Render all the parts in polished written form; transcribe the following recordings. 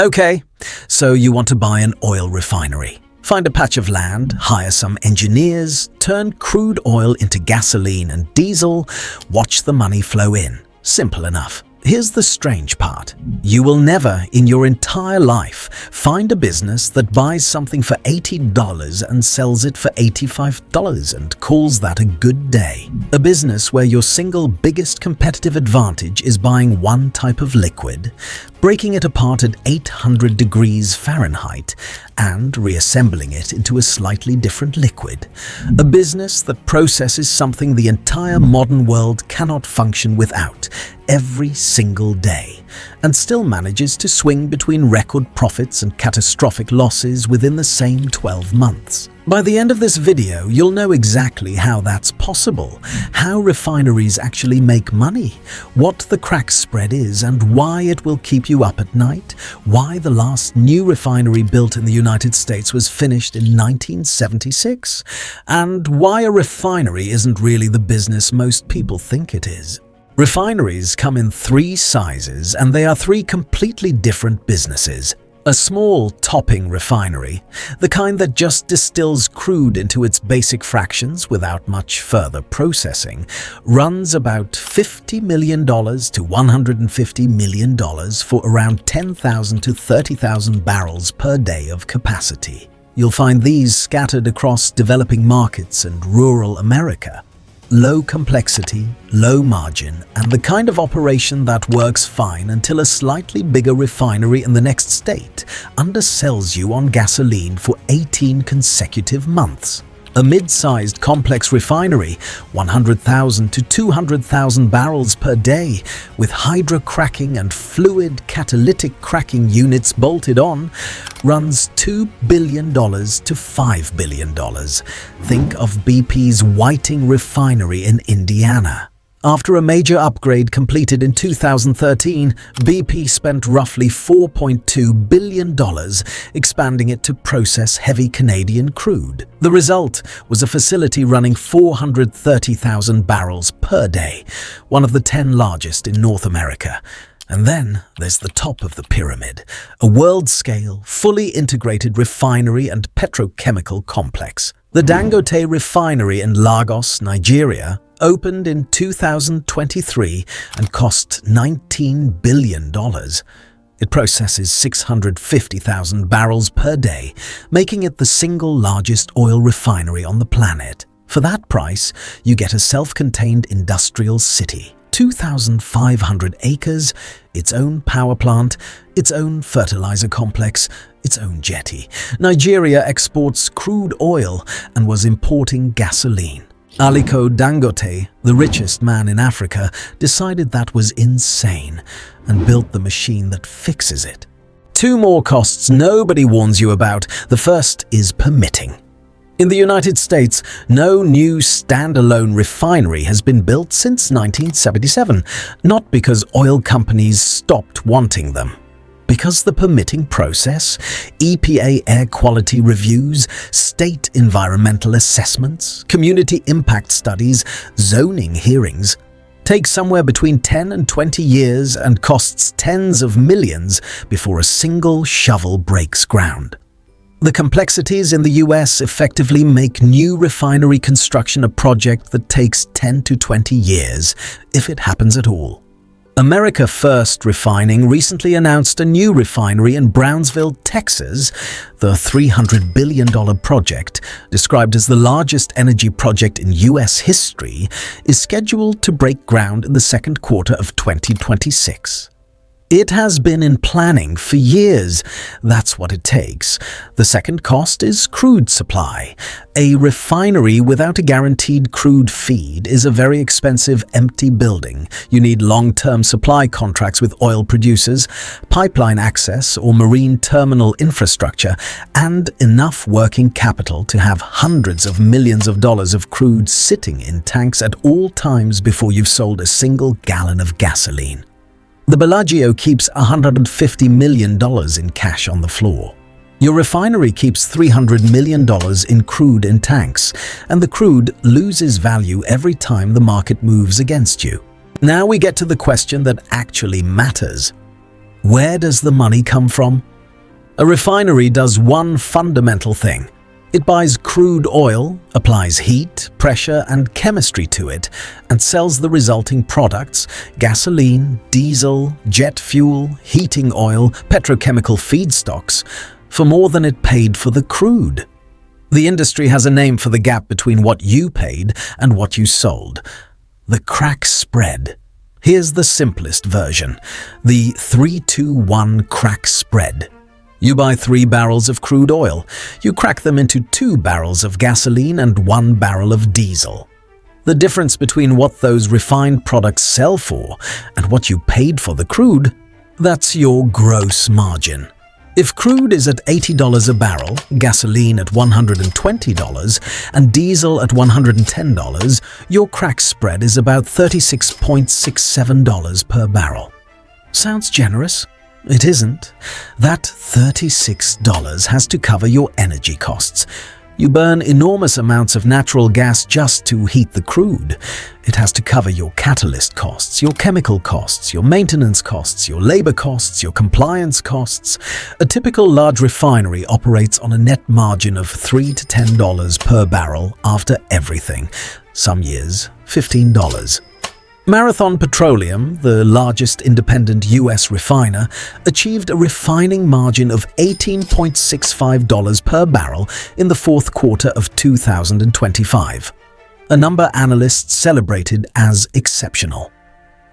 Okay, so you want to buy an oil refinery. Find a patch of land, hire some engineers, turn crude oil into gasoline and diesel, watch the money flow in. Simple enough. Here's the strange part. You will never, in your entire life, find a business that buys something for $80 and sells it for $85 and calls that a good day. A business where your single biggest competitive advantage is buying one type of liquid, breaking it apart at 800 degrees Fahrenheit, and reassembling it into a slightly different liquid. A business that processes something the entire modern world cannot function without every single day, and still manages to swing between record profits and catastrophic losses within the same 12 months. By the end of this video, you'll know exactly how that's possible, how refineries actually make money, what the crack spread is and why it will keep you up at night, why the last new refinery built in the United States was finished in 1976, and why a refinery isn't really the business most people think it is. Refineries come in three sizes, and they are three completely different businesses. A small topping refinery, the kind that just distills crude into its basic fractions without much further processing, runs about $50 million to $150 million for around 10,000 to 30,000 barrels per day of capacity. You'll find these scattered across developing markets and rural America. Low complexity, low margin, and the kind of operation that works fine until a slightly bigger refinery in the next state undersells you on gasoline for 18 consecutive months. A mid-sized complex refinery, 100,000 to 200,000 barrels per day, with hydrocracking and fluid catalytic cracking units bolted on, runs $2 billion to $5 billion. Think of BP's Whiting Refinery in Indiana. After a major upgrade completed in 2013, BP spent roughly $4.2 billion expanding it to process heavy Canadian crude. The result was a facility running 430,000 barrels per day, one of the 10 largest in North America. And then there's the top of the pyramid, a world-scale, fully integrated refinery and petrochemical complex. The Dangote Refinery in Lagos, Nigeria, opened in 2023 and cost $19 billion. It processes 650,000 barrels per day, making it the single largest oil refinery on the planet. For that price, you get a self-contained industrial city, 2,500 acres, its own power plant, its own fertilizer complex, its own jetty. Nigeria exports crude oil and was importing gasoline. Aliko Dangote, the richest man in Africa, decided that was insane and built the machine that fixes it. Two more costs nobody warns you about. The first is permitting. In the United States, no new standalone refinery has been built since 1977, not because oil companies stopped wanting them. Because the permitting process, EPA air quality reviews, state environmental assessments, community impact studies, zoning hearings, takes somewhere between 10 and 20 years and costs tens of millions before a single shovel breaks ground. The complexities in the US effectively make new refinery construction a project that takes 10 to 20 years, if it happens at all. America First Refining recently announced a new refinery in Brownsville, Texas. The $300 billion project, described as the largest energy project in US history, is scheduled to break ground in the second quarter of 2026. It has been in planning for years. That's what it takes. The second cost is crude supply. A refinery without a guaranteed crude feed is a very expensive empty building. You need long-term supply contracts with oil producers, pipeline access or marine terminal infrastructure, and enough working capital to have hundreds of millions of dollars of crude sitting in tanks at all times before you've sold a single gallon of gasoline. The Bellagio keeps $150 million in cash on the floor. Your refinery keeps $300 million in crude in tanks, and the crude loses value every time the market moves against you. Now we get to the question that actually matters. Where does the money come from? A refinery does one fundamental thing. It buys crude oil, applies heat, pressure, and chemistry to it, and sells the resulting products, gasoline, diesel, jet fuel, heating oil, petrochemical feedstocks, for more than it paid for the crude. The industry has a name for the gap between what you paid and what you sold: the crack spread. Here's the simplest version: the 3-2-1 crack spread. You buy 3 barrels of crude oil. You crack them into 2 barrels of gasoline and 1 barrel of diesel. The difference between what those refined products sell for and what you paid for the crude, that's your gross margin. If crude is at $80 a barrel, gasoline at $120, and diesel at $110, your crack spread is about $36.67 per barrel. Sounds generous? It isn't. That $36 has to cover your energy costs. You burn enormous amounts of natural gas just to heat the crude. It has to cover your catalyst costs, your chemical costs, your maintenance costs, your labor costs, your compliance costs. A typical large refinery operates on a net margin of $3 to $10 per barrel after everything. Some years, $15. Marathon Petroleum, the largest independent U.S. refiner, achieved a refining margin of $18.65 per barrel in the fourth quarter of 2025, a number analysts celebrated as exceptional.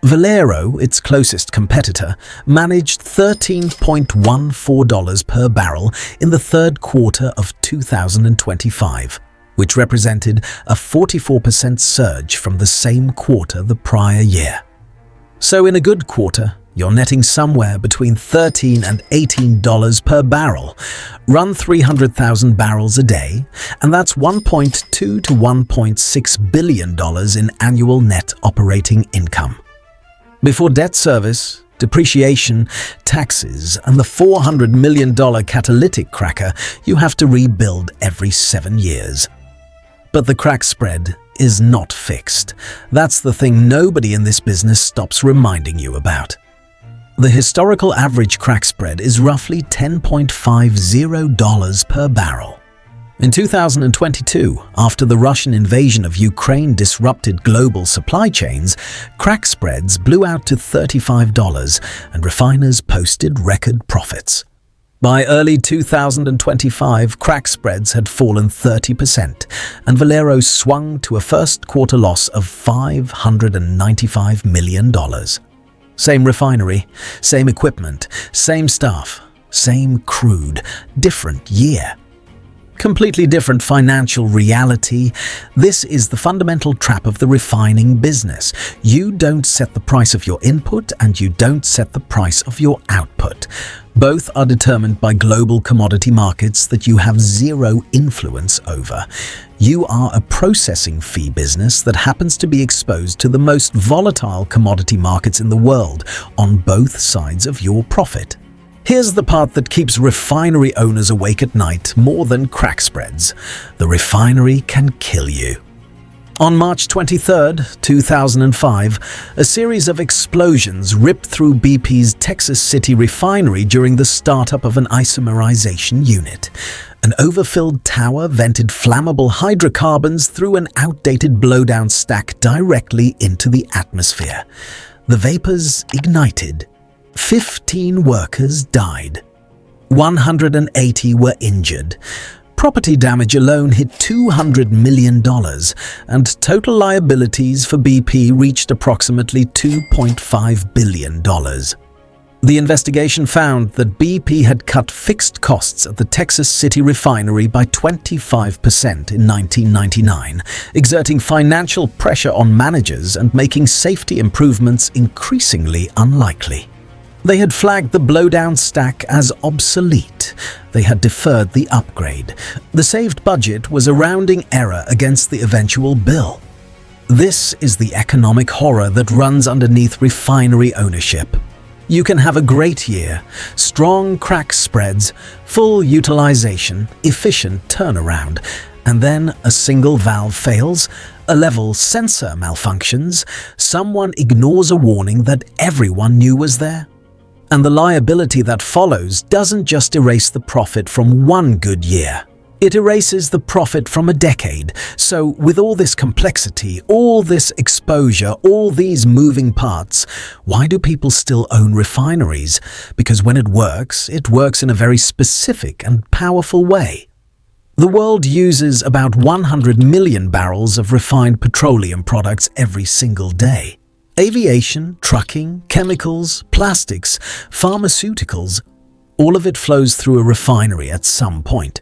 Valero, its closest competitor, managed $13.14 per barrel in the third quarter of 2025. Which represented a 44% surge from the same quarter the prior year. So in a good quarter, you're netting somewhere between $13 and $18 per barrel. Run 300,000 barrels a day, and that's $1.2 to $1.6 billion in annual net operating income. Before debt service, depreciation, taxes, and the $400 million catalytic cracker you have to rebuild every 7 years. But the crack spread is not fixed. That's the thing nobody in this business stops reminding you about. The historical average crack spread is roughly $10.50 per barrel. In 2022, after the Russian invasion of Ukraine disrupted global supply chains, crack spreads blew out to $35 and refiners posted record profits. By early 2025, crack spreads had fallen 30%, and Valero swung to a first-quarter loss of $595 million. Same refinery, same equipment, same staff, same crude, different year. Completely different financial reality. This is the fundamental trap of the refining business. You don't set the price of your input and you don't set the price of your output. Both are determined by global commodity markets that you have zero influence over. You are a processing fee business that happens to be exposed to the most volatile commodity markets in the world on both sides of your profit. Here's the part that keeps refinery owners awake at night more than crack spreads. The refinery can kill you. On March 23, 2005, a series of explosions ripped through BP's Texas City refinery during the startup of an isomerization unit. An overfilled tower vented flammable hydrocarbons through an outdated blowdown stack directly into the atmosphere. The vapors ignited. 15 workers died. 180 were injured. Property damage alone hit $200 million, and total liabilities for BP reached approximately $2.5 billion. The investigation found that BP had cut fixed costs at the Texas City refinery by 25% in 1999, exerting financial pressure on managers and making safety improvements increasingly unlikely. They had flagged the blowdown stack as obsolete. They had deferred the upgrade. The saved budget was a rounding error against the eventual bill. This is the economic horror that runs underneath refinery ownership. You can have a great year, strong crack spreads, full utilization, efficient turnaround, and then a single valve fails, a level sensor malfunctions, someone ignores a warning that everyone knew was there. And the liability that follows doesn't just erase the profit from one good year. It erases the profit from a decade. So with all this complexity, all this exposure, all these moving parts, why do people still own refineries? Because when it works in a very specific and powerful way. The world uses about 100 million barrels of refined petroleum products every single day. Aviation, trucking, chemicals, plastics, pharmaceuticals, all of it flows through a refinery at some point.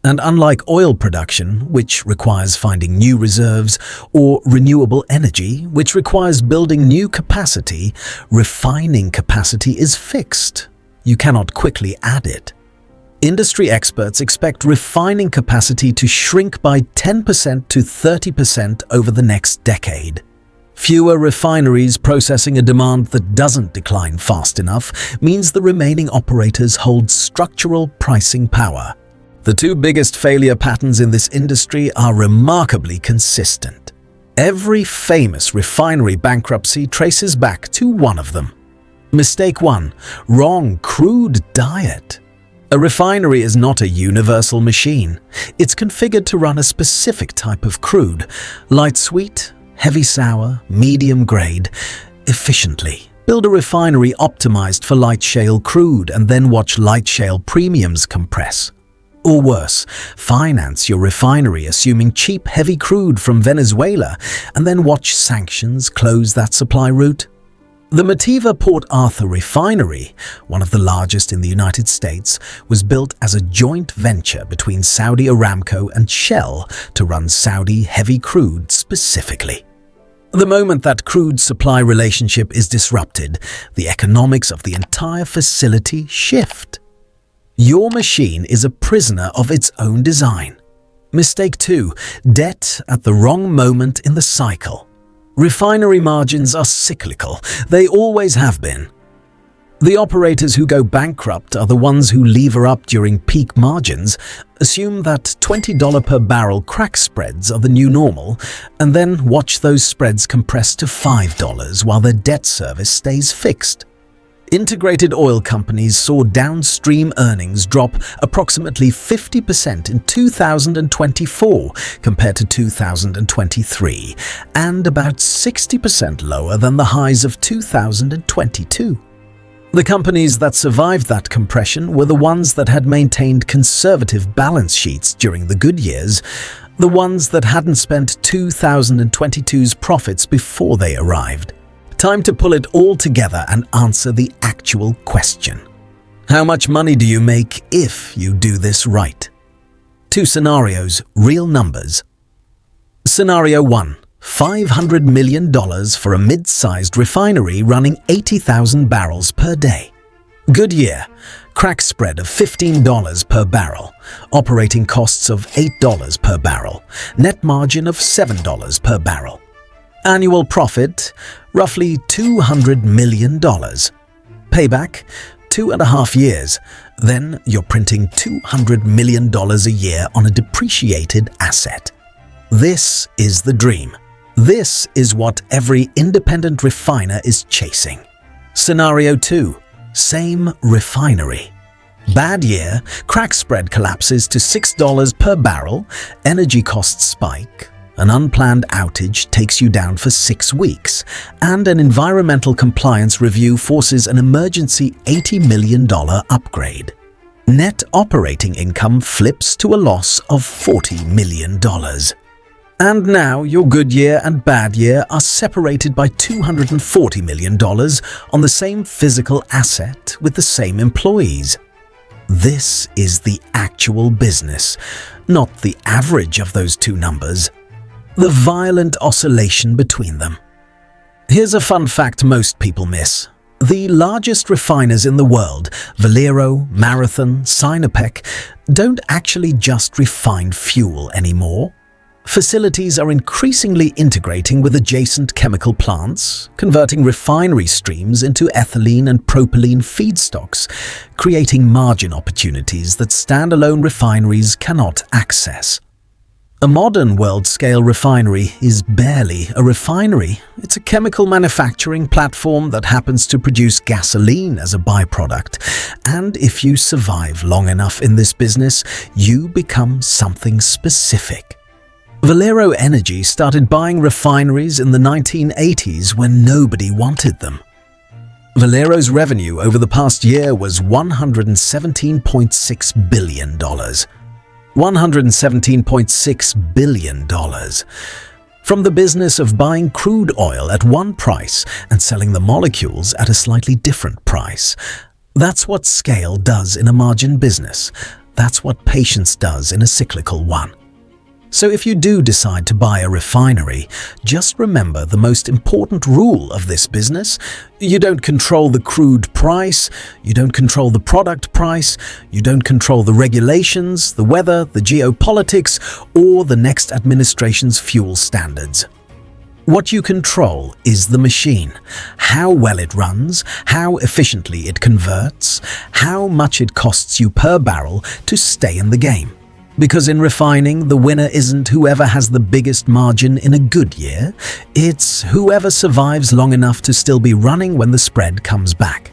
And unlike oil production, which requires finding new reserves, or renewable energy, which requires building new capacity, refining capacity is fixed. You cannot quickly add it. Industry experts expect refining capacity to shrink by 10% to 30% over the next decade. Fewer refineries processing a demand that doesn't decline fast enough means the remaining operators hold structural pricing power. The two biggest failure patterns in this industry are remarkably consistent. Every famous refinery bankruptcy traces back to one of them. Mistake 1. Wrong crude diet. A refinery is not a universal machine. It's configured to run a specific type of crude, light sweet, heavy sour, medium grade, efficiently. Build a refinery optimized for light shale crude and then watch light shale premiums compress. Or worse, finance your refinery assuming cheap heavy crude from Venezuela and then watch sanctions close that supply route. The Motiva Port Arthur refinery, one of the largest in the United States, was built as a joint venture between Saudi Aramco and Shell to run Saudi heavy crude specifically. The moment that crude supply relationship is disrupted, the economics of the entire facility shift. Your machine is a prisoner of its own design. Mistake 2. Debt at the wrong moment in the cycle. Refinery margins are cyclical. They always have been. The operators who go bankrupt are the ones who lever up during peak margins, assume that $20 per barrel crack spreads are the new normal, and then watch those spreads compress to $5 while their debt service stays fixed. Integrated oil companies saw downstream earnings drop approximately 50% in 2024 compared to 2023, and about 60% lower than the highs of 2022. The companies that survived that compression were the ones that had maintained conservative balance sheets during the good years, the ones that hadn't spent 2022's profits before they arrived. Time to pull it all together and answer the actual question. How much money do you make if you do this right? 2 scenarios, real numbers. Scenario 1. $500 million for a mid-sized refinery running 80,000 barrels per day. Good year. Crack spread of $15 per barrel. Operating costs of $8 per barrel. Net margin of $7 per barrel. Annual profit, roughly $200 million. Payback, 2.5 years. Then you're printing $200 million a year on a depreciated asset. This is the dream. This is what every independent refiner is chasing. Scenario 2. Same refinery. Bad year, crack spread collapses to $6 per barrel, energy costs spike, an unplanned outage takes you down for 6 weeks, and an environmental compliance review forces an emergency $80 million upgrade. Net operating income flips to a loss of $40 million. And now your good year and bad year are separated by $240 million on the same physical asset with the same employees. This is the actual business, not the average of those two numbers. The violent oscillation between them. Here's a fun fact most people miss. The largest refiners in the world, Valero, Marathon, Sinopec, don't actually just refine fuel anymore. Facilities are increasingly integrating with adjacent chemical plants, converting refinery streams into ethylene and propylene feedstocks, creating margin opportunities that standalone refineries cannot access. A modern world-scale refinery is barely a refinery. It's a chemical manufacturing platform that happens to produce gasoline as a byproduct. And if you survive long enough in this business, you become something specific. Valero Energy started buying refineries in the 1980s when nobody wanted them. Valero's revenue over the past year was $117.6 billion. $117.6 billion. From the business of buying crude oil at one price and selling the molecules at a slightly different price. That's what scale does in a margin business. That's what patience does in a cyclical one. So if you do decide to buy a refinery, just remember the most important rule of this business. You don't control the crude price, you don't control the product price, you don't control the regulations, the weather, the geopolitics, or the next administration's fuel standards. What you control is the machine, how well it runs, how efficiently it converts, how much it costs you per barrel to stay in the game. Because in refining, the winner isn't whoever has the biggest margin in a good year, it's whoever survives long enough to still be running when the spread comes back.